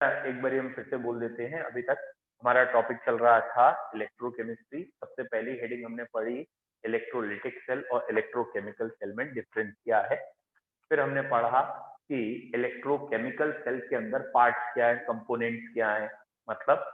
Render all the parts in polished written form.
एक बार हम फिर से बोल देते हैं। अभी तक हमारा टॉपिक चल रहा था इलेक्ट्रोकेमिस्ट्री। सबसे पहली हेडिंग हमने पढ़ी इलेक्ट्रोलिटिक सेल और इलेक्ट्रोकेमिकल सेल में डिफरेंस क्या है। फिर हमने पढ़ा कि इलेक्ट्रोकेमिकल सेल के अंदर पार्ट्स क्या है, कंपोनेंट्स क्या है, मतलब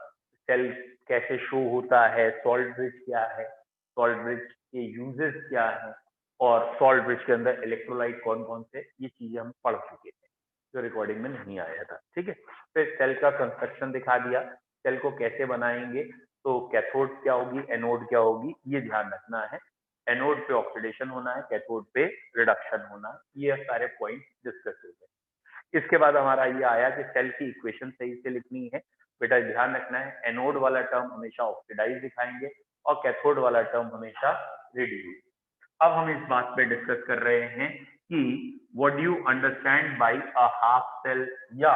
सेल कैसे शो होता है, सॉल्ट ब्रिज क्या है, सॉल्ट ब्रिज के यूजेस क्या है, और सॉल्ट ब्रिज के अंदर इलेक्ट्रोलाइट कौन कौन से, ये चीजें हम पढ़ चुके थे जो रिकॉर्डिंग में नहीं आया था। ठीक है, फिर सेल का कंस्ट्रक्शन दिखा दिया, सेल को कैसे बनाएंगे, तो कैथोड क्या होगी, एनोड क्या होगी, ये ध्यान रखना है। एनोड पे ऑक्सीडेशन होना है, कैथोड पे रिडक्शन होना है, ये सारे पॉइंट डिस्कस हो गए। इसके बाद हमारा ये आया कि सेल की इक्वेशन सही से लिखनी है। बेटा ध्यान रखना है, एनोड वाला टर्म हमेशा ऑक्सीडाइज दिखाएंगे और कैथोड वाला टर्म हमेशा रिड्यूस। अब हम इस बात पे डिस्कस कर रहे हैं कि what do you understand by a half cell, या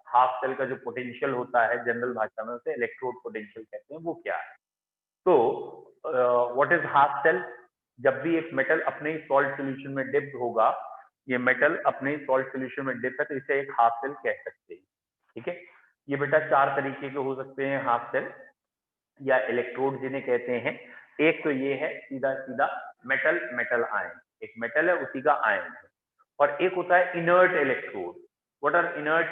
हाफ सेल का जो पोटेंशियल होता है जनरल भाषा में उसे इलेक्ट्रोड पोटेंशियल कहते हैं, वो क्या है। तो व्हाट इज हाफ सेल? जब भी एक मेटल अपने ही सॉल्ट सोल्यूशन में डिप होगा, ये मेटल अपने ही सॉल्ट सोल्यूशन में डिप है, तो इसे एक हाफ सेल कह सकते हैं। ठीक है, ये बेटा चार तरीके के हो सकते हैं हाफ सेल या इलेक्ट्रोड जिन्हें कहते हैं। एक तो ये है सीधा सीधा मेटल मेटल आयन, एक मेटल है उसी का आयन है। और एक होता है inert electrode. What are inert?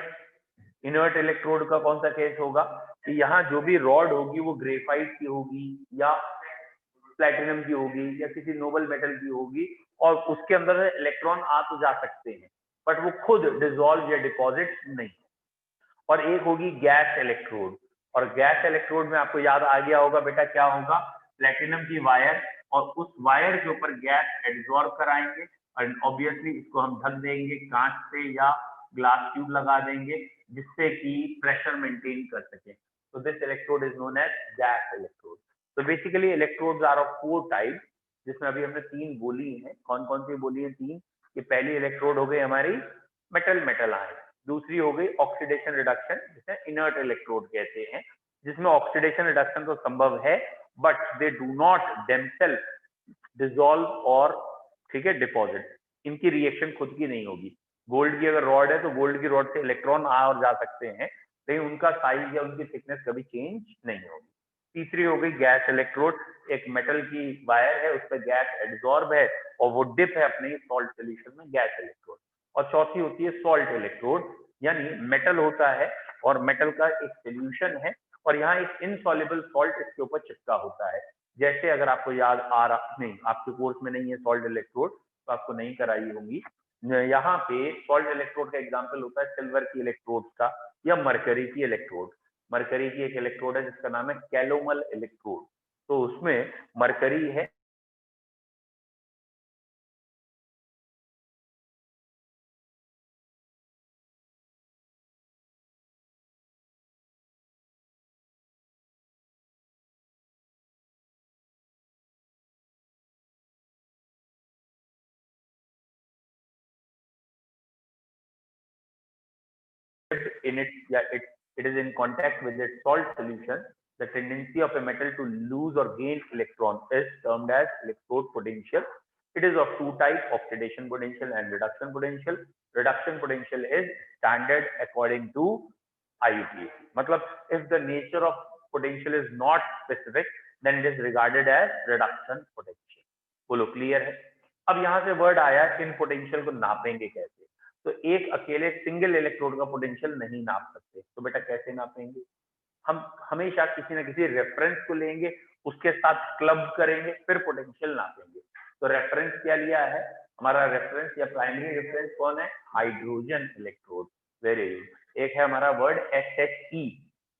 Inert electrode का कौन सा केस होगा कि यहाँ जो भी रॉड होगी वो ग्रेफाइट की होगी या प्लेटिनम की होगी या किसी नोबल मेटल की होगी, और उसके अंदर इलेक्ट्रॉन आ तो जा सकते हैं बट वो खुद डिसॉल्व या डिपॉजिट नहीं। और एक होगी गैस इलेक्ट्रोड। और गैस इलेक्ट्रोड में आपको याद आ गया होगा बेटा क्या होगा, प्लेटिनम की वायर, और उस वायर के ऊपर गैस एब्जॉर्ब कराएंगे और ऑब्वियसली इसको हम ढक देंगे कांच से या ग्लास ट्यूब लगा देंगे जिससे कि प्रेशर मेंटेन कर सके। तो this electrode is known as gas electrode. तो basically electrodes are of four type, जिसमें अभी हमने तीन बोली हैं। कौन कौन सी बोली है? तीन। कि पहली इलेक्ट्रोड हो गई हमारी मेटल मेटल आयन, दूसरी हो गई ऑक्सीडेशन रिडक्शन जिसे इनर्ट इलेक्ट्रोड कहते हैं, जिसमें ऑक्सीडेशन रिडक्शन तो संभव है but they do not themself dissolve और ठीक है डिपॉजिट, इनकी रिएक्शन खुद की नहीं होगी। गोल्ड की अगर रॉड है तो गोल्ड की रॉड से इलेक्ट्रॉन आ और जा सकते हैं, लेकिन उनका साइज या उनकी थिकनेस कभी चेंज नहीं होगी। तीसरी हो गई गैस इलेक्ट्रोड, एक मेटल की वायर है उस पर गैस एब्जॉर्ब है और वो डिप है अपने सॉल्ट सोल्यूशन में, गैस इलेक्ट्रोड। और चौथी होती है सॉल्ट इलेक्ट्रोड, यानी मेटल होता है और मेटल का एक सोल्यूशन है और यहाँ एक इनसॉल्युबल सॉल्ट इसके ऊपर चिपका होता है। जैसे अगर आपको याद आ रहा नहीं, आपके कोर्स में नहीं है सॉल्ट इलेक्ट्रोड तो आपको नहीं कराई होंगी, यहाँ पे सॉल्ट इलेक्ट्रोड का एग्जांपल होता है सिल्वर की इलेक्ट्रोड का या मरकरी की इलेक्ट्रोड। मरकरी की एक इलेक्ट्रोड है जिसका नाम है कैलोमल इलेक्ट्रोड, तो उसमें मरकरी है। In it, yeah, it is in contact with its salt solution, the tendency of a metal to lose or gain electron is termed as electrode potential. It is of two types, oxidation potential and reduction potential. Reduction potential is standard according to IUPAC. मतलब if the nature of potential is not specific, then it is regarded as reduction potential. बोलो clear है? अब यहाँ से word आया in potential को नापेंगे कैसे। तो एक अकेले सिंगल इलेक्ट्रोड का पोटेंशियल नहीं नाप सकते, तो बेटा कैसे नापेंगे? हम हमेशा किसी ना किसी रेफरेंस को लेंगे, उसके साथ क्लब करेंगे, फिर पोटेंशियल नापेंगे। तो रेफरेंस क्या लिया है हमारा? रेफरेंस या प्राइमरी रेफरेंस कौन है? Hydrogen electrode. Very good. एक है हमारा word SHE,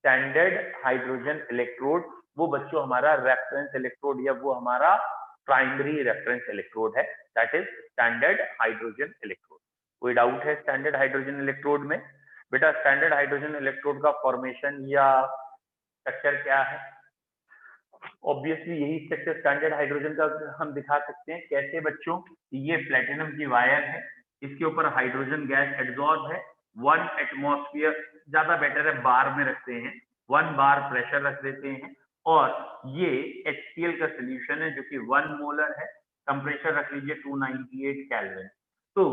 standard hydrogen electrode, वो बच्चों हमारा रेफरेंस इलेक्ट्रोड या वो हमारा प्राइमरी रेफरेंस इलेक्ट्रोड है, that is standard hydrogen electrode. कोई डाउट है स्टैंडर्ड हाइड्रोजन इलेक्ट्रोड में? बेटा स्टैंडर्ड हाइड्रोजन इलेक्ट्रोड का फॉर्मेशन या स्ट्रक्चर क्या है? ऑब्वियसली यही स्ट्रक्चर स्टैंडर्ड हाइड्रोजन का हम दिखा सकते हैं। कैसे बच्चों? ये प्लेटिनम की वायर है, इसके ऊपर हाइड्रोजन गैस एब्जॉर्ब है, 1 एटमॉस्फेयर, ज्यादा बेटर है बार में रखते हैं, 1 बार प्रेशर रख देते हैं, और ये HCl का सोल्यूशन है जो कि 1 मोलर है, टेम्परेचर रख लीजिए 298 केल्विन। तो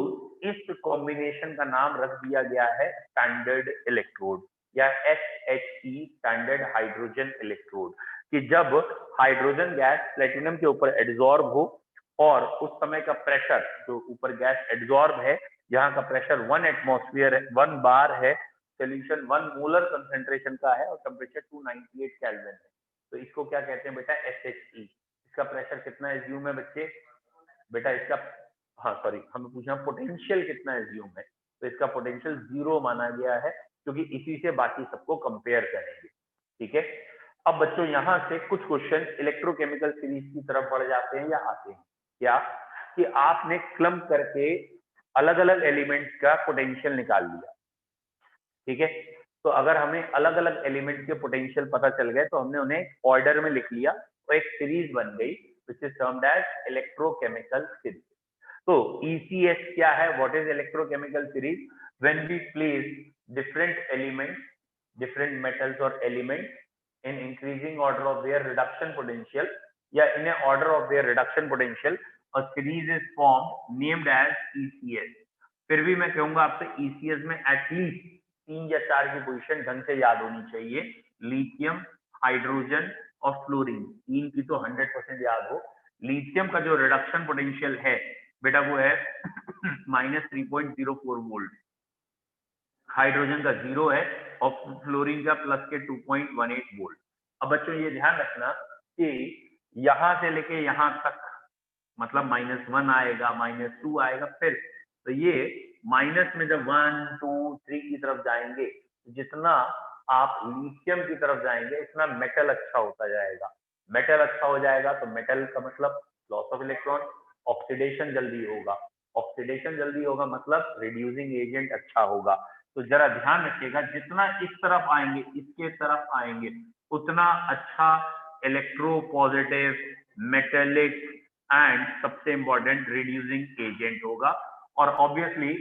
इस कॉम्बिनेशन का नाम रख दिया गया है स्टैंडर्ड इलेक्ट्रोड। या SHE स्टैंडर्ड हाइड्रोजन इलेक्ट्रोड, कि जब हाइड्रोजन गैस प्लेटिनम के ऊपर एड्सॉर्ब हो और उस समय का प्रेशर जो ऊपर गैस एड्सॉर्ब है, यहाँ का प्रेशर 1 एटमॉस्फेयर है, 1 बार है, सोल्यूशन 1 मोलर कंसेंट्रेशन का है और टेम्परेचर 298 केल्विन है, तो इसको क्या कहते हैं बेटा, SHE। इसका प्रेशर कितना एज्यूम है बच्चे, बेटा इसका, हाँ सॉरी, हमें पूछना पोटेंशियल कितना एज्यूम है, तो इसका पोटेंशियल 0 माना गया है, क्योंकि इसी से बाकी सबको कंपेयर करेंगे। ठीक है, अब बच्चों यहाँ से कुछ क्वेश्चन इलेक्ट्रोकेमिकल सीरीज की तरफ बढ़ जाते हैं या आते हैं, क्या कि आपने क्लम्प करके अलग अलग एलिमेंट्स का पोटेंशियल निकाल लिया। ठीक है, तो अगर हमें अलग अलग एलिमेंट के पोटेंशियल पता चल गए तो हमने उन्हें ऑर्डर में लिख लिया, तो एक सीरीज बन गई which is termed as electrochemical series. तो ECS क्या है, what is electrochemical series, when we place different elements, different metals और elements in increasing order of their reduction potential या in a order of their reduction potential, a series is formed named as ECS। फिर भी मैं कहूंगा आपसे ECS में at least 3 या 4 की पोजीशन ढंग से याद होनी चाहिए, लिथियम, हाइड्रोजन और फ्लोरीन, 3 की तो 100% याद हो। लिथियम का जो रिडक्शन पोटेंशियल है बेटा वो है -3.04 वोल्ट, हाइड्रोजन का 0 है और फ्लोरीन का प्लस के 2.18 वोल्ट। अब बच्चों ये ध्यान रखना कि यहां से लेके यहां तक मतलब -1 आएगा, -2 आएगा, फिर तो ये माइनस में जब 1, 2, 3 की तरफ जाएंगे, जितना आप लिथियम की तरफ जाएंगे उतना मेटल अच्छा होता जाएगा। मेटल अच्छा हो जाएगा तो मेटल का मतलब लॉस ऑफ इलेक्ट्रॉन, ऑक्सीडेशन जल्दी होगा, ऑक्सीडेशन जल्दी होगा मतलब रिड्यूसिंग एजेंट अच्छा होगा। तो जरा ध्यान रखिएगा, जितना इस तरफ आएंगे, इसके तरफ आएंगे, उतना अच्छा इलेक्ट्रो पॉजिटिव, मेटेलिक एंड सबसे इंपॉर्टेंट रिड्यूसिंग एजेंट होगा। और ऑब्वियसली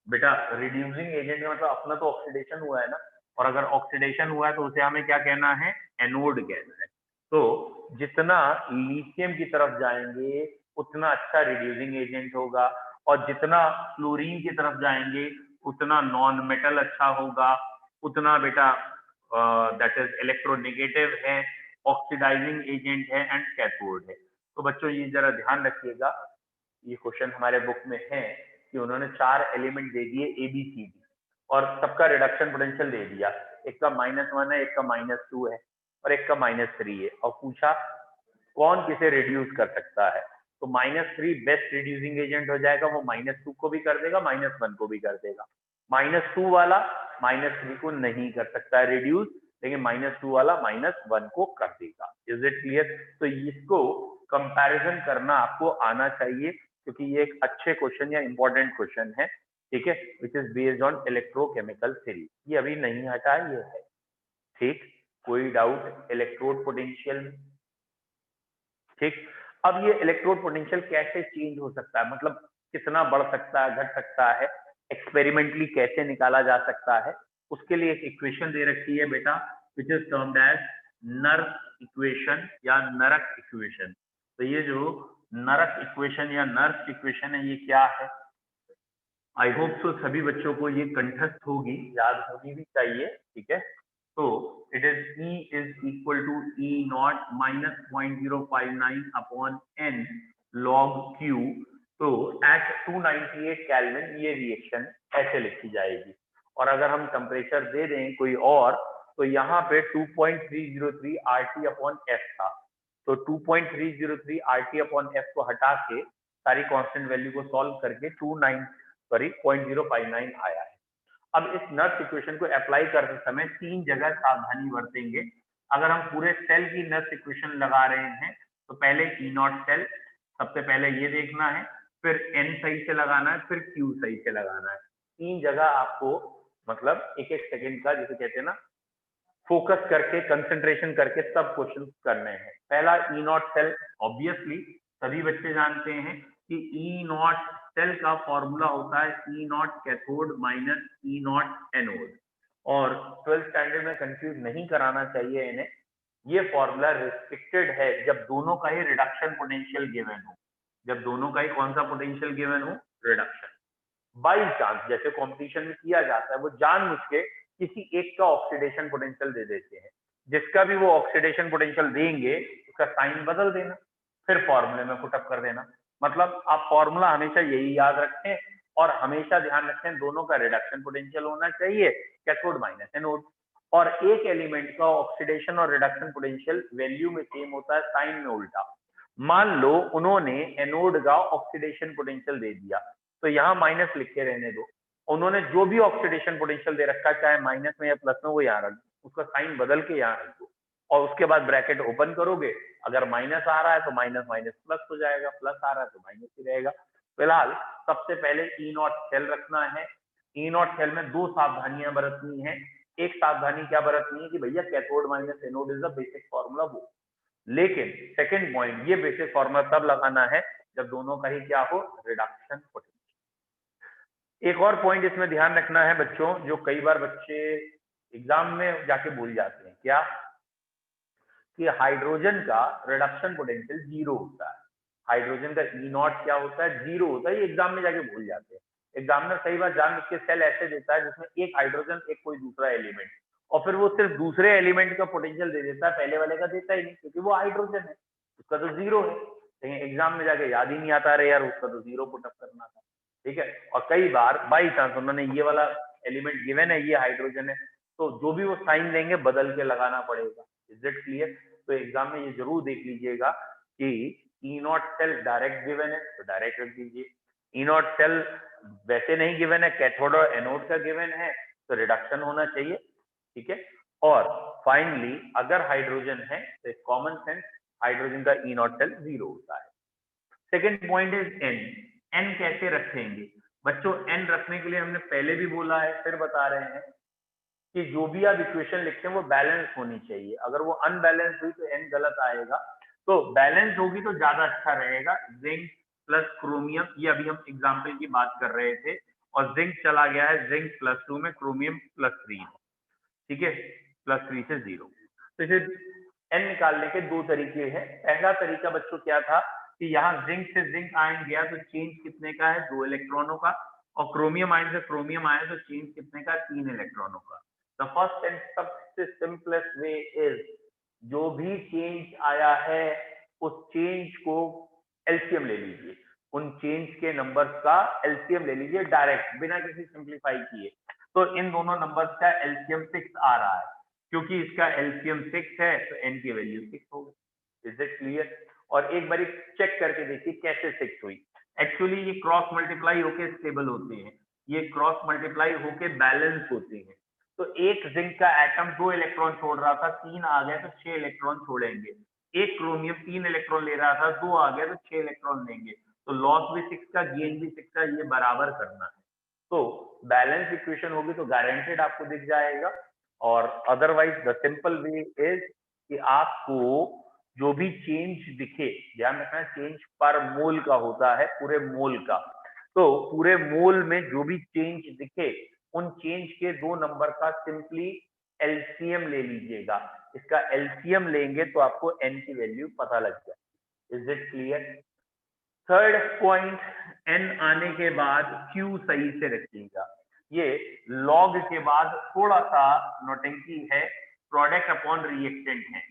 बेटा रिड्यूसिंग एजेंट का मतलब अपना तो ऑक्सीडेशन हुआ है ना, और अगर ऑक्सीडेशन हुआ है तो उसे हमें क्या कहना है, एनोड कहना है। तो जितना लिथियम की तरफ जाएंगे उतना अच्छा रिड्यूसिंग एजेंट होगा, और जितना फ्लोरीन की तरफ जाएंगे उतना नॉन मेटल अच्छा होगा, उतना बेटा दैट इज इलेक्ट्रोनेगेटिव है, ऑक्सीडाइजिंग एजेंट है एंड कैथोड है। तो बच्चों ये जरा ध्यान रखिएगा, ये क्वेश्चन हमारे बुक में है कि उन्होंने 4 एलिमेंट दे दिए ABCD और सबका रिडक्शन पोटेंशियल दे दिया, एक का -1 है, एक का -2 है और एक का -3 है, और पूछा कौन किसे रिड्यूस कर सकता है, तो -3 बेस्ट रिड्यूसिंग एजेंट हो जाएगा, वो -2 को भी कर देगा, -1 को भी कर देगा। -2 वाला -3 को नहीं कर सकता है रिड्यूस, लेकिन -2 वाला -1 को कर देगा। Is it clear? तो इसको कंपैरिजन करना आपको आना चाहिए, क्योंकि ये एक अच्छे क्वेश्चन या इंपॉर्टेंट क्वेश्चन है, ठीक है, which is based on electrochemical theory. ये अभी नहीं हटा, ये है, ठीक। कोई डाउट इलेक्ट्रोड पोटेंशियल में? ठीक, अब ये इलेक्ट्रोड पोटेंशियल कैसे चेंज हो सकता है, मतलब कितना बढ़ सकता है, घट सकता है, एक्सपेरिमेंटली कैसे निकाला जा सकता है, उसके लिए एक इक्वेशन दे रखी है बेटा, which is termed as Nernst equation या नरक इक्वेशन। तो ये जो नरक इक्वेशन या नर्स इक्वेशन है, ये क्या है? आई होप सो सभी बच्चों को ये कंठस्थ होगी, याद होनी भी चाहिए, ठीक है। तो it is E is equal to E naught minus 0.059 upon N log Q। तो एट 298 केल्विन ये रिएक्शन ऐसे लिखी जाएगी, और अगर हम टेम्परेचर दे दें कोई और, तो यहाँ पे 2.303 RT अपॉन F था, तो 2.303 RT अपॉन F को हटा के सारी कांस्टेंट वैल्यू को सॉल्व करके 0.059 आया है। अब इस नर्स इक्वेशन को अप्लाई करते समय 3 जगह सावधानी बरतेंगे। अगर हम पूरे सेल की नर्स इक्वेशन लगा रहे हैं तो पहले E नॉट सेल, सबसे पहले ये देखना है, फिर N सही से लगाना है, फिर Q सही से लगाना है। 3 जगह आपको मतलब एक एक सेकंड का, जिसे कहते हैं ना, फोकस करके कंसंट्रेशन करके सब क्वेश्चन करने हैं। पहला E नॉट सेल, ऑब्वियसली सभी बच्चे जानते हैं कि E नॉट सेल का फॉर्मूला होता है E naught cathode minus E not anode, और 12th स्टैंडर्ड में कंफ्यूज नहीं कराना चाहिए इन्हें। ये फॉर्मूला रिस्ट्रिक्टेड है जब दोनों का ही रिडक्शन पोटेंशियल गिवन हो, जब दोनों का ही कौन सा पोटेंशियल गिवन हो, रिडक्शन। बाई चांस जैसे कंपटीशन में किया जाता है, वो जानबूझ के किसी एक का ऑक्सीडेशन पोटेंशियल दे देते हैं, जिसका भी वो ऑक्सीडेशन पोटेंशियल देंगे उसका साइन बदल देना, फिर फॉर्मूले में पुटअप कर देना। मतलब आप फॉर्मूला हमेशा यही याद रखें और हमेशा ध्यान रखें दोनों का रिडक्शन पोटेंशियल होना चाहिए, कैथोड माइनस एनोड, और एक एलिमेंट का ऑक्सीडेशन और रिडक्शन पोटेंशियल वैल्यू में सेम होता है, साइन में उल्टा। मान लो उन्होंने एनोड का ऑक्सीडेशन पोटेंशियल दे दिया, तो यहाँ माइनस लिख के रहने दो, उन्होंने जो भी ऑक्सीडेशन पोटेंशियल दे रखा है चाहे माइनस में या प्लस में वो यहाँ रख दो, उसका साइन बदल के यहाँ रख दो और उसके बाद ब्रैकेट ओपन करोगे, अगर माइनस आ रहा है तो माइनस माइनस प्लस हो जाएगा, प्लस आ रहा है तो माइनस ही रहेगा। फिलहाल सबसे पहले ई नॉट सेल रखना है। ई नॉट सेल में दो सावधानियां बरतनी है। एक सावधानी क्या बरतनी है कि भैया cathode minus anode is the basic formula वो, लेकिन सेकंड पॉइंट ये बेसिक फॉर्मूला तब लगाना है जब दोनों का ही क्या हो, रिडक्शन पोटेंशियल। एक और पॉइंट इसमें ध्यान रखना है बच्चों, जो कई बार बच्चे एग्जाम में जाके भूल जाते हैं, क्या कि हाइड्रोजन का रिडक्शन पोटेंशियल जीरो होता है। हाइड्रोजन का ई नॉट क्या होता है, जीरो होता है, ये एग्जाम में जाके भूल जाते हैं। एग्जामिनर कई बार जान के सेल ऐसे देता है जिसमें एक हाइड्रोजन एक कोई दूसरा एलिमेंट, और फिर वो सिर्फ दूसरे एलिमेंट का पोटेंशियल दे देता है, पहले वाले का देता ही नहीं, क्योंकि वो हाइड्रोजन है, उसका तो जीरो है। लेकिन एग्जाम में जाके याद ही नहीं आता, रहे यार उसका तो जीरो पुटअप करना था, ठीक है। और कई बार बाई चांस उन्होंने ये वाला एलिमेंट गिवन है, ये हाइड्रोजन है, तो जो भी वो साइन देंगे बदल के लगाना पड़ेगा। Is it clear? तो एग्जाम में ये जरूर देख लीजिएगा कि ई नॉट सेल डायरेक्ट गिवन है तो डायरेक्ट रख दीजिए, ई नॉट सेल वैसे नहीं गिवन है, कैथोड और एनोड का गिवन है तो रिडक्शन होना चाहिए, ठीक है। और फाइनली अगर हाइड्रोजन है तो कॉमन सेंस हाइड्रोजन का ई नॉट सेल जीरो होता है। Second point is N. N कैसे रखेंगे बच्चों? एन रखने के लिए हमने पहले भी बोला है, फिर बता रहे हैं कि जो भी आप इक्वेशन लिखते हैं वो बैलेंस होनी चाहिए। अगर वो अनबैलेंस हुई तो एन गलत आएगा, तो बैलेंस होगी तो ज्यादा अच्छा रहेगा। जिंक प्लस क्रोमियम, ये अभी हम एग्जाम्पल की बात कर रहे थे, और जिंक चला गया है जिंक +2 में, क्रोमियम +3, ठीक है, +3 से 0। तो इसे एन निकालने के दो तरीके हैं। पहला तरीका बच्चों क्या था कि यहाँ जिंक से जिंक आयन गया तो चेंज कितने का है, 2 इलेक्ट्रॉनों का, और क्रोमियम आयन से क्रोमियम आया तो चेंज कितने का, 3 इलेक्ट्रॉनों का। द फर्स्ट एंड सबसे सिंपलेस्ट वे इज, जो भी चेंज आया है उस चेंज को एलसीएम ले लीजिए, उन चेंज के नंबर्स का एलसीएम ले लीजिए डायरेक्ट, बिना किसी सिंप्लीफाई किए। तो इन दोनों नंबर्स का एलसीएम 6 आ रहा है, क्योंकि इसका एलसीएम 6 है तो एन की वैल्यू 6 होगी। Is it clear? और एक बार चेक करके देखिए कैसे 6 हुई। एक्चुअली ये क्रॉस मल्टीप्लाई होके स्टेबल होते हैं, ये क्रॉस मल्टीप्लाई होके बैलेंस होते हैं। तो एक जिंक का एटम 2 इलेक्ट्रॉन छोड़ रहा था, 3 आ गए तो 6 इलेक्ट्रॉन छोड़ेंगे। एक क्रोमियम 3 इलेक्ट्रॉन ले रहा था, 2 आ गए तो 6 इलेक्ट्रॉन लेंगे। तो लॉस भी 6 का, गेन भी 6 का, ये बराबर करना है। तो बैलेंस इक्वेशन होगी तो गारंटेड आपको दिख जाएगा। और otherwise the simple way is कि आपको जो भी चेंज दिखे, ध्यान रखना चेंज पर मोल का होता है, पूरे मोल का, तो पूरे मोल में जो भी चेंज दिखे उन चेंज के दो नंबर का सिंपली एलसीएम ले लीजिएगा। इसका एलसीएम लेंगे तो आपको एन की वैल्यू पता लग जाए। Is it clear? Third point, N आने के बाद क्यू सही से रखिएगा। ये लॉग के बाद थोड़ा सा नोटेंकी है, प्रोडक्ट अपॉन रिएक्टेंट है,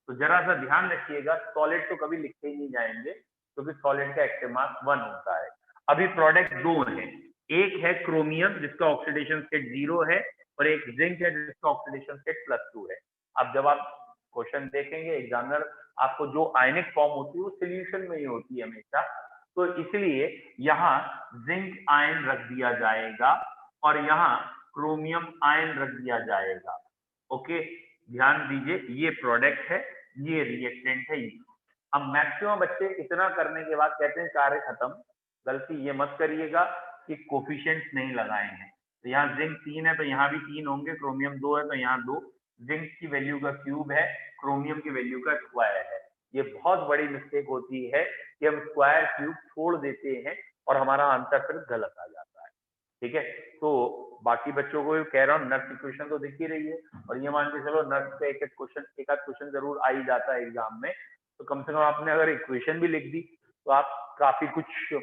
तो जरा सा ध्यान रखिएगा। सॉलिड तो कभी लिखते ही नहीं जाएंगे क्योंकि सॉलिड का एक्टिव मास 1 होता है। अभी प्रोडक्ट दो हैं, एक है क्रोमियम जिसका ऑक्सीडेशन स्टेट 0 है, और एक जिंक है जिसका ऑक्सीडेशन स्टेट +2 है। अब जब आप क्वेश्चन देखेंगे एग्जामिनर आपको जो आयनिक फॉर्म होती है वो सोल्यूशन में ही होती है हमेशा, तो इसलिए यहाँ जिंक आयन रख दिया जाएगा और यहाँ क्रोमियम आयन रख दिया जाएगा। ओके, ध्यान दीजिए, ये प्रोडक्ट है, ये रिएक्टेंट है। अब मैक्सिमम बच्चे इतना करने के बाद कहते हैं कार्य खत्म। गलती ये मत करिएगा कि कोफिशिएंट्स नहीं लगाए हैं। तो यहाँ जिंक 3 है तो यहाँ भी 3 होंगे, क्रोमियम 2 है तो यहाँ 2, जिंक की वैल्यू का क्यूब है, क्रोमियम की वैल्यू का स्क्वायर है। ये बहुत बड़ी मिस्टेक होती है कि हम स्क्वायर क्यूब छोड़ देते हैं और हमारा आंसर फिर गलत आ जाता है, ठीक है। तो बाकी बच्चों को कह रहा हूँ नर्स इक्वेशन तो दिख ही रही है, और ये मान के चलो नर्स पे एक आध क्वेश्चन जरूर आ ही जाता है एग्जाम में, तो कम से कम आपने अगर इक्वेशन भी लिख दी तो आप काफी कुछ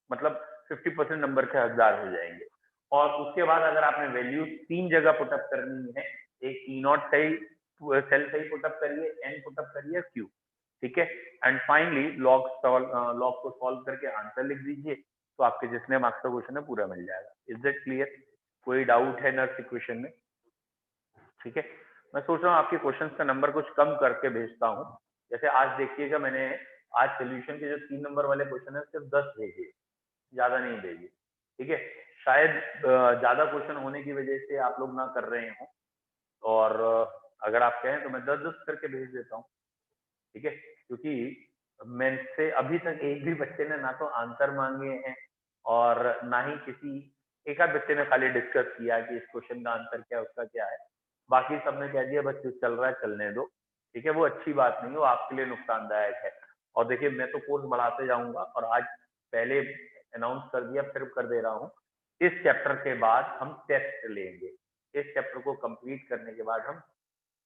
मतलब 50% नंबर के हकदार हो जाएंगे। और उसके बाद अगर आपने वैल्यू 3 जगह पुटअप करनी है, एक E0 सही सेल सही पुटअप करिए, N पुटअप करिए, Q, ठीक है, एंड फाइनली लॉग को सॉल्व करके आंसर लिख दीजिए, तो आपके जितने मार्क्स का क्वेश्चन है पूरा मिल जाएगा। Is that clear? कोई डाउट है नर्स इक्वेशन में? ठीक है, मैं सोच रहा हूँ आपके क्वेश्चंस का नंबर कुछ कम करके भेजता हूँ। जैसे आज देखिएगा, मैंने आज सोल्यूशन के जो 3 नंबर वाले क्वेश्चन है सिर्फ 10 भेजे, ज्यादा नहीं भेजे, ठीक है। शायद ज्यादा क्वेश्चन होने की वजह से आप लोग ना कर रहे हो, और अगर आप कहें तो मैं 10-10 करके भेज देता हूँ, ठीक है, क्योंकि मैं से अभी तक एक भी बच्चे ने ना तो आंसर मांगे हैं और ना ही किसी एक आध बच्चे ने खाली डिस्कस किया कि इस क्वेश्चन का आंसर क्या है, उसका क्या है। बाकी सबने कह दिया बस चल रहा है, चलने दो, ठीक है। वो अच्छी बात नहीं है, वो आपके लिए नुकसानदायक है। और देखिए, मैं तो कोर्स बढ़ाते जाऊंगा, और आज पहले अनाउंस कर दिया, फिर कर दे रहा हूँ, इस चैप्टर के बाद हम टेस्ट लेंगे। इस चैप्टर को कंप्लीट करने के बाद हम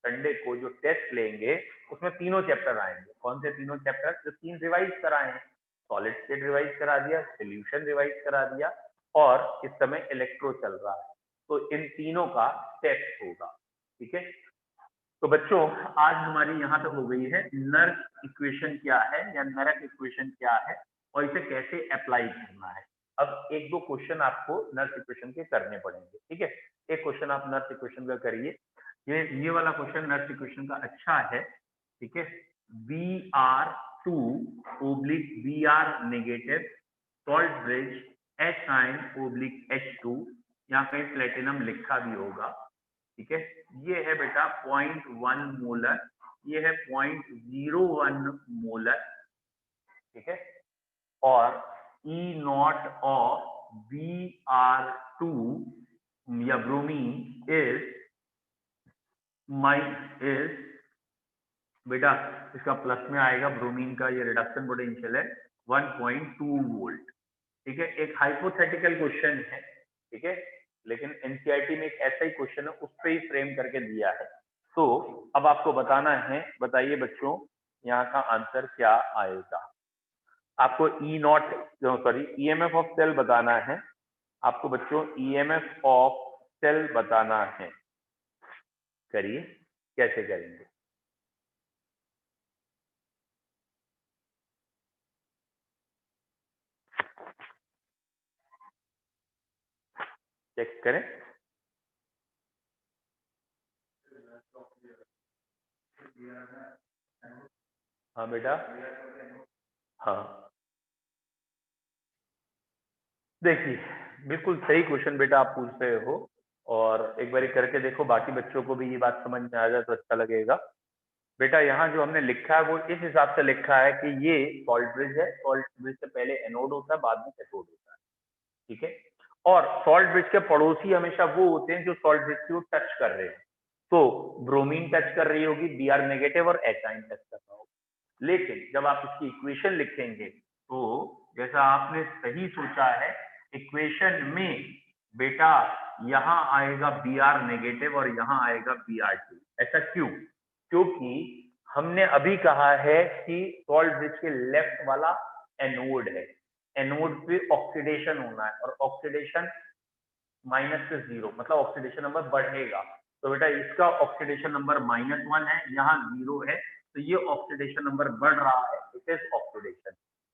संडे को जो टेस्ट लेंगे उसमें तीनों चैप्टर आएंगे। कौन से तीनों चैप्टर? जो 3 रिवाइज कराए हैं, सॉलिड स्टेट रिवाइज करा दिया, सॉल्यूशन रिवाइज करा दिया, और इस समय इलेक्ट्रो चल रहा है, तो इन तीनों का टेस्ट होगा, ठीक है। तो बच्चों, आज हमारी यहाँ तक हो गई है नर्क इक्वेशन क्या है या नरक इक्वेशन क्या है और इसे कैसे अप्लाई करना है। अब एक दो क्वेश्चन आपको नर्क इक्वेशन के करने पड़ेंगे, ठीक है। एक क्वेश्चन आप नर्क इक्वेशन का करिए। ये वाला क्वेश्चन नर्क इक्वेशन का अच्छा है, ठीक है। Br2 oblique Br negative salt bridge H(H2), यहाँ कहीं प्लेटिनम लिखा भी होगा, ठीक है। ये है बेटा 0.1 मोलर, ये है 0.01 मोलर, ठीक है। और E0 ऑफ Br2 या ब्रोमीन इज बेटा, इसका प्लस में आएगा, ब्रोमीन का ये रिडक्शन पोटेंशियल है 1.2 वोल्ट, ठीक है। एक हाइपोथेटिकल क्वेश्चन है, ठीक है, लेकिन एनसीईआरटी में एक ऐसा ही क्वेश्चन है, उस पर ही फ्रेम करके दिया है। तो अब आपको बताना है, बताइए बच्चों, यहाँ का आंसर क्या आएगा। आपको ईएमएफ ऑफ सेल बताना है। आपको बच्चों ईएमएफ ऑफ सेल बताना है। करिए, कैसे करेंगे? चेक करें। हाँ बेटा, हाँ, देखिए, बिल्कुल सही क्वेश्चन बेटा आप पूछ रहे हो, और एक बार करके देखो, बाकी बच्चों को भी ये बात समझ में आ जाए तो अच्छा लगेगा। बेटा, यहाँ जो हमने लिखा है वो इस हिसाब से लिखा है कि ये सॉल्ट ब्रिज है, सॉल्ट ब्रिज से पहले एनोड होता है, बाद में कैथोड होता है, ठीक है। और सॉल्ट ब्रिज के पड़ोसी हमेशा वो होते हैं जो सॉल्ट ब्रिज को टच कर रहे हैं। तो ब्रोमीन टच कर रही होगी, Br नेगेटिव, और H आयन टच कर रहा होगा। लेकिन जब आप इसकी इक्वेशन लिखेंगे तो जैसा आपने सही सोचा है, इक्वेशन में बेटा यहाँ आएगा Br नेगेटिव और यहाँ आएगा Br2। ऐसा क्यों? क्योंकि हमने अभी कहा है कि सॉल्ट ब्रिज के लेफ्ट वाला एनोड है, एनोड पे ऑक्सीडेशन होना है, और ऑक्सीडेशन माइनस से 0 मतलब ऑक्सीडेशन नंबर बढ़ेगा। तो बेटा इसका ऑक्सीडेशन नंबर -1 है, यहाँ 0 है, तो ये ऑक्सीडेशन नंबर बढ़ रहा है, इट इज ऑक्सीडेशन।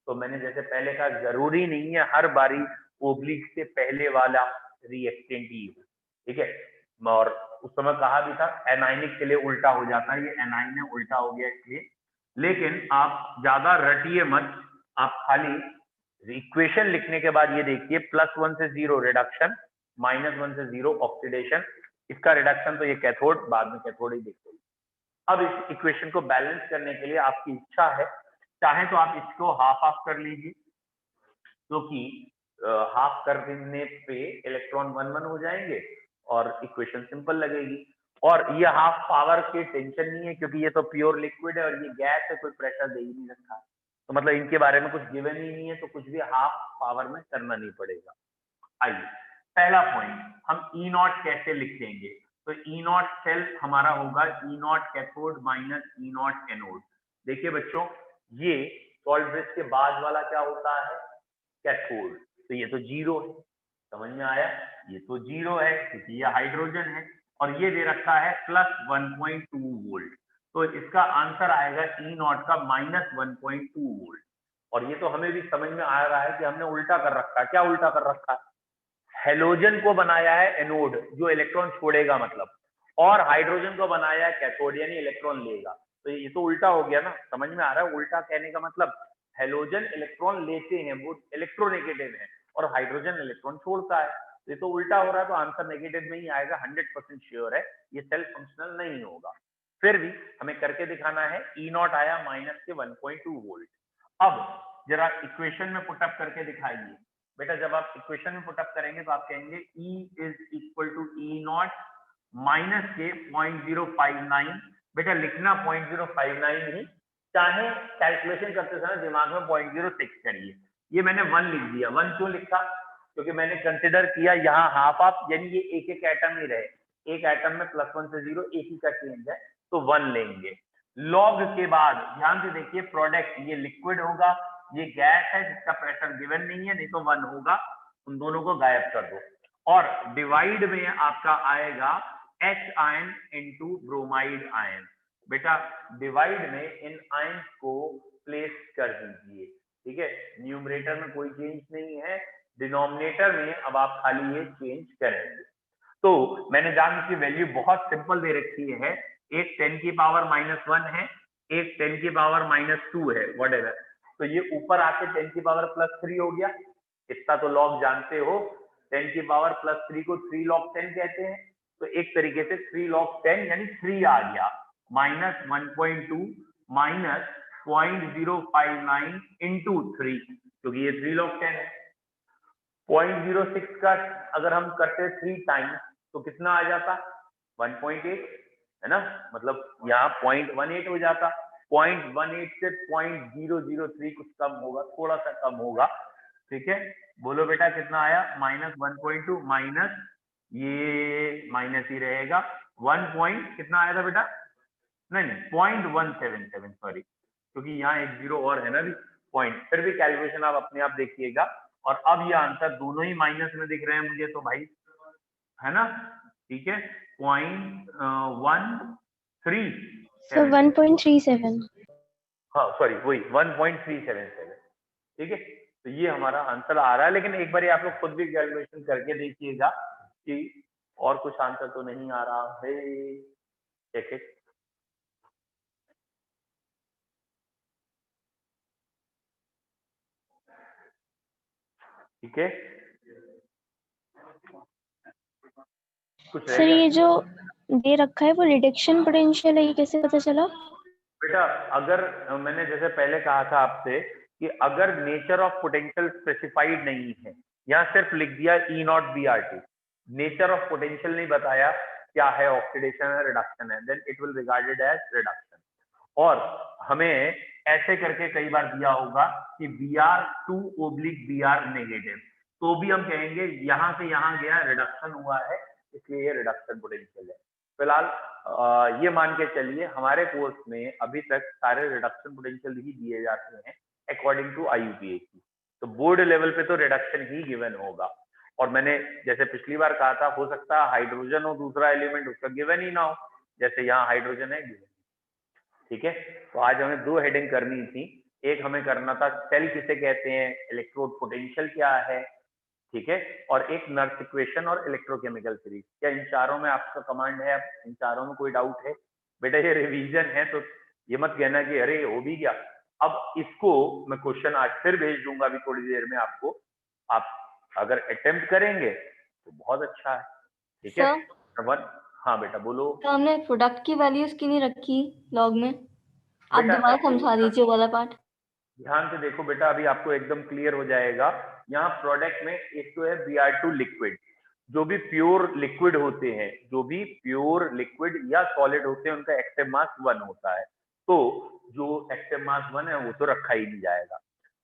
तो मैंने जैसे पहले कहा, जरूरी नहीं है हर बारी ओब्लिक से पहले वाला रिएक्टेंट ही हो, ठीक है। और उस समय कहा भी था एनाइनिक के लिए उल्टा हो जाता है, ये एनाइन है, उल्टा हो गया इसलिए। लेकिन आप ज्यादा रटिए मत, आप खाली इक्वेशन लिखने के बाद ये देखिए, +1 से 0 रिडक्शन, -1 से 0 ऑक्सीडेशन, इसका रिडक्शन तो ये कैथोड, बाद में कैथोड ही देखते। अब इस इक्वेशन को बैलेंस करने के लिए आपकी इच्छा है, चाहे तो आप इसको हाफ हाफ कर लीजिए, क्योंकि हाफ कर देने पे इलेक्ट्रॉन 1-1 हो जाएंगे और इक्वेशन सिंपल लगेगी। और ये हाफ पावर की टेंशन नहीं है, क्योंकि ये तो प्योर लिक्विड है और ये गैस है, कोई प्रेशर दे ही नहीं रखा, तो मतलब इनके बारे में कुछ गिवन ही नहीं है, तो कुछ भी हाफ पावर में करना नहीं पड़ेगा। आइए, पहला पॉइंट, हम E0 कैसे लिखेंगे? तो E0 सेल हमारा होगा E0 cathode minus E0 anode. देखिए बच्चों, ये सॉल्ट ब्रिज के बाद वाला क्या होता है? कैथोड। तो ये तो 0 है, समझ में आया? ये तो 0 है क्योंकि ये हाइड्रोजन है, और ये दे रखा है +1.2 वोल्ट, तो इसका आंसर आएगा ई नॉट का -1.2 वोल्ट। और ये तो हमें भी समझ में आ रहा है कि हमने उल्टा कर रखा है। क्या उल्टा कर रखा है? हेलोजन को बनाया है एनोड जो इलेक्ट्रॉन छोड़ेगा मतलब, और हाइड्रोजन को बनाया है कैथोड यानी इलेक्ट्रॉन लेगा। तो ये तो उल्टा हो गया ना, समझ में आ रहा है? उल्टा कहने का मतलब हेलोजन इलेक्ट्रॉन लेते हैं, वो इलेक्ट्रोनेगेटिव है, और हाइड्रोजन इलेक्ट्रॉन छोड़ता है। ये तो उल्टा हो रहा है, तो आंसर नेगेटिव में ही आएगा, 100% श्योर है, ये सेल्फ फंक्शनल नहीं होगा। फिर भी हमें करके दिखाना है। ई नॉट आया माइनस के 1.2 वोल्ट। अब जरा इक्वेशन में पुटअप करके दिखाइए। बेटा जब आप इक्वेशन में पुटअप करेंगे तो आप कहेंगे E is equal to E naught minus के 0.059। बेटा लिखना 0.059 ही, चाहे कैलकुलेशन करते समय दिमाग में 0.06 करिए। ये मैंने 1 लिख दिया। 1 क्यों लिखा? क्योंकि मैंने कंसिडर किया यहाँ हाफ हाफ, यानी ये एक एक एटम ही रहे, एक एटम में +1 से 0 एक ही का चेंज है, तो 1 लेंगे। लॉग के बाद ध्यान से देखिए, प्रोडक्ट ये लिक्विड होगा, ये गैस है जिसका प्रेशर गिवन नहीं है, नहीं तो 1 होगा। उन दोनों को गायब कर दो, और डिवाइड में आपका आएगा H ion into bromide ion. बेटा डिवाइड में इन आयन को प्लेस कर दीजिए, ठीक है? न्यूमरेटर में कोई चेंज नहीं है, डिनोमिनेटर में अब आप खाली ये चेंज करेंगे। तो मैंने जान की वैल्यू बहुत सिंपल दे रखी है, एक 10 की पावर -1 है, एक 10 की पावर -2 है, व्हाटएवर। तो ये ऊपर आके 10 की पावर +3 हो गया, इतना तो लॉग जानते हो। 10 की पावर +3 को 3 log 10 कहते हैं, तो एक तरीके से 3 log 10 यानी 3 आ गया, -1.2 माइनस 0.059 इंटू 3, क्योंकि ये 3 log 10 है। 0.06 का अगर हम करते 3 टाइम्स तो कितना आ जाता? 1.8, है ना? मतलब यहाँ 0.18 हो जाता। 0.18 से 0.003 कुछ कम होगा, थोड़ा सा कम होगा, ठीक है? बोलो बेटा कितना आया? -1.2 माइनस, ये माइनस ही रहेगा, 1 पॉइंट कितना आया था बेटा? नहीं 0.177, सॉरी, क्योंकि यहाँ एक 0 और है ना भी पॉइंट। फिर भी कैलकुलेशन आप अपने आप देखिएगा। और अब ये आंसर दोनों ही माइनस में दिख रहे हैं मुझे, तो भाई है ना, ठीक है, 0.13, सर 1.37। हाँ सॉरी वही 1.377, ठीक है? तो ये हमारा आंसर आ रहा है, लेकिन एक बार आप लोग खुद भी कैलकुलेशन करके देखिएगा कि और कुछ आंसर तो नहीं आ रहा है। Check it. ठीक है, कुछ सर ये जो दे रखा है वो रिडक्शन पोटेंशियल है, ये कैसे पता चला? बेटा अगर मैंने जैसे पहले कहा था आपसे कि अगर नेचर ऑफ पोटेंशियल स्पेसिफाइड नहीं है, यहाँ सिर्फ लिख दिया E naught B R T, nature of potential नहीं बताया क्या है, ऑक्सीडेशन है रिडक्शन है, then it will regarded as reduction. और हमें ऐसे करके कई बार दिया होगा कि Br2/Br नेगेटिव, तो भी हम कहेंगे यहाँ से यहाँ गया रिडक्शन हुआ है, इसलिए ये रिडक्शन पोटेंशियल है। फिलहाल ये मान के चलिए हमारे कोर्स में अभी तक सारे रिडक्शन पोटेंशियल ही दिए जाते हैं अकॉर्डिंग टू IUPAC, तो बोर्ड लेवल पे तो रिडक्शन ही गिवन होगा। और मैंने जैसे पिछली बार कहा था, हो सकता है हाइड्रोजन हो दूसरा एलिमेंट, उसका गिवन ही ना हो, जैसे यहाँ हाइड्रोजन है गिवन, ठीक है? तो आज हमें 2 हेडिंग करनी थी। एक हमें करना था सेल किसे कहते हैं, इलेक्ट्रोड पोटेंशियल क्या है, ठीक है? और एक नर्स इक्वेशन और इलेक्ट्रोकेमिकल सीरीज। क्या इन चारों में आपका कमांड है? इन चारों में कोई डाउट है? बेटा ये रिवीजन है, तो ये मत कहना कि अरे हो भी गया। अब इसको मैं क्वेश्चन आज फिर भेज दूंगा अभी थोड़ी देर में आपको, आप अगर अटेम्प्ट करेंगे तो बहुत अच्छा है, ठीक है? हाँ बेटा बोलो। तो हमने प्रोडक्ट की वैल्यूज क्यों नहीं रखी लॉग में? आप बेटा दोबारा समझा दीजिए वाला पार्ट। ध्यान से देखो बेटा, अभी आपको एकदम क्लियर हो जाएगा। यहाँ प्रोडक्ट में एक तो है Br2 लिक्विड, जो भी प्योर लिक्विड होते हैं, जो भी प्योर लिक्विड या सॉलिड होते हैं, उनका एक्टिव मास 1 होता है, तो जो एक्टिव मास 1 है वो तो रखा ही नहीं जाएगा।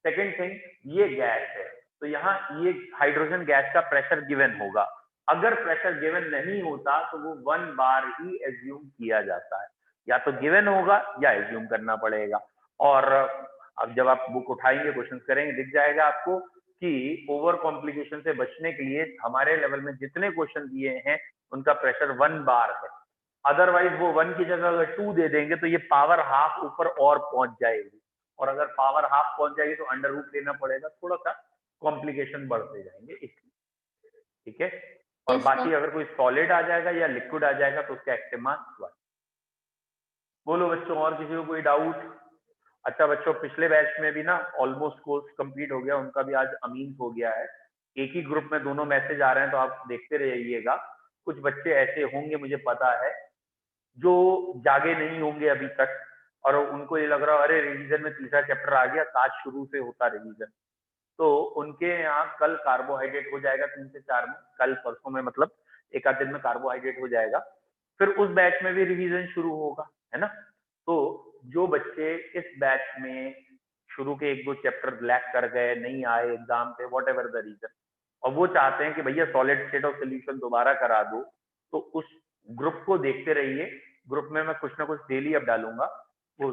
सेकेंड थिंग, ये गैस है, तो यहाँ ये हाइड्रोजन गैस का प्रेशर गिवन होगा। अगर प्रेशर गिवन नहीं होता तो वो 1 बार ही एज्यूम किया जाता है, या तो गिवन होगा या एज्यूम करना पड़ेगा। और अब जब आप बुक उठाएंगे क्वेश्चन करेंगे दिख जाएगा आपको कि ओवर कॉम्प्लिकेशन से बचने के लिए हमारे लेवल में जितने क्वेश्चन दिए हैं उनका प्रेशर 1 बार है। अदरवाइज वो 1 की जगह अगर 2 दे देंगे तो ये पावर हाफ ऊपर और पहुंच जाएगी, और अगर पावर हाफ पहुंच जाएगी तो अंडर रूट लेना पड़ेगा, थोड़ा सा कॉम्प्लिकेशन बढ़ते जाएंगे इसलिए। ठीक है, और Yes, बाकी sir. अगर कोई सॉलिड आ जाएगा या लिक्विड आ जाएगा तो उसका एक्टिव मास 1। बोलो बच्चों, और किसी को कोई डाउट? अच्छा बच्चों, पिछले बैच में भी ना ऑलमोस्ट कोर्स कंप्लीट हो गया, उनका भी आज अमीन हो गया है। एक ही ग्रुप में दोनों मैसेज आ रहे हैं तो आप देखते रहिएगा। कुछ बच्चे ऐसे होंगे मुझे पता है जो जागे नहीं होंगे अभी तक, और उनको ये लग रहा है अरे रिवीजन में तीसरा चैप्टर आ गया, आज शुरू से होता रिवीजन। तो उनके यहाँ कल कार्बोहाइड्रेट हो जाएगा 3 से 4 में, कल परसों में, मतलब एक आध दिन में कार्बोहाइड्रेट हो जाएगा। फिर उस बैच में भी रिवीजन शुरू होगा, है ना। तो जो बच्चे इस बैच में शुरू के 1-2 चैप्टर लैक कर गए, नहीं आए एग्जाम पे, वॉट एवर द रीजन, और वो चाहते हैं कि भैया सॉलिड स्टेट ऑफ सोल्यूशन दोबारा करा दो, तो उस ग्रुप को देखते रहिए। ग्रुप में मैं कुछ ना कुछ डेली अब डालूंगा, वो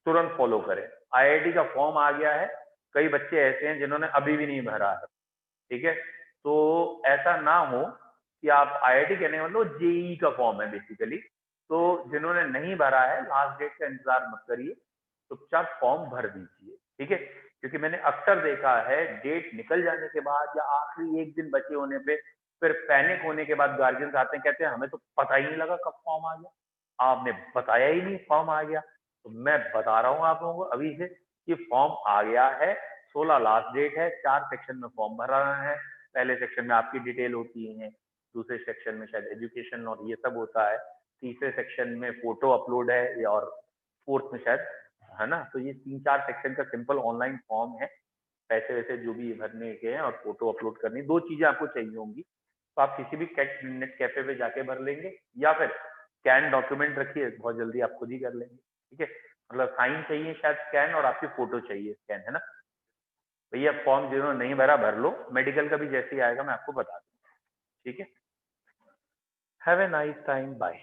तुरंत फॉलो करें। आईआईटी का फॉर्म आ गया है, कई बच्चे ऐसे हैं जिन्होंने अभी भी नहीं भरा है, ठीक है। तो ऐसा ना हो कि आप आईआईटी कहने मतलब जेई का फॉर्म है बेसिकली, तो जिन्होंने नहीं भरा है लास्ट डेट का इंतजार मत करिए, चुपचाप फॉर्म भर दीजिए, ठीक है। क्योंकि मैंने अक्सर देखा है डेट निकल जाने के बाद या आखिरी एक दिन बचे होने पे फिर पैनिक होने के बाद गार्जियंस आते हैं, कहते हैं हमें तो पता ही नहीं लगा कब फॉर्म आ गया, आपने बताया ही नहीं फॉर्म आ गया। तो मैं बता रहा हूँ आप लोगों को अभी से कि फॉर्म आ गया है, 16 लास्ट डेट है, 4 सेक्शन में फॉर्म भरा है। पहले सेक्शन में आपकी डिटेल होती है, दूसरे सेक्शन में शायद एजुकेशन और ये सब होता है, तीसरे सेक्शन में फोटो अपलोड है, और फोर्थ में शायद, है ना। तो ये 3-4 सेक्शन का सिंपल ऑनलाइन फॉर्म है, पैसे वैसे जो भी भरने के हैं और फोटो अपलोड करनी, 2 चीजें आपको चाहिए होंगी। तो आप किसी भी नेट कैफे पे जाके भर लेंगे, या फिर स्कैन डॉक्यूमेंट रखिए, बहुत जल्दी आप खुद ही कर लेंगे, ठीक है। मतलब साइन चाहिए शायद स्कैन, और आपकी फोटो चाहिए स्कैन, है ना। भैया फॉर्म जिन्होंने नहीं भरा भर लो, मेडिकल का भी जैसे ही आएगा मैं आपको बता दूंगा, ठीक है। Have a nice time, bye.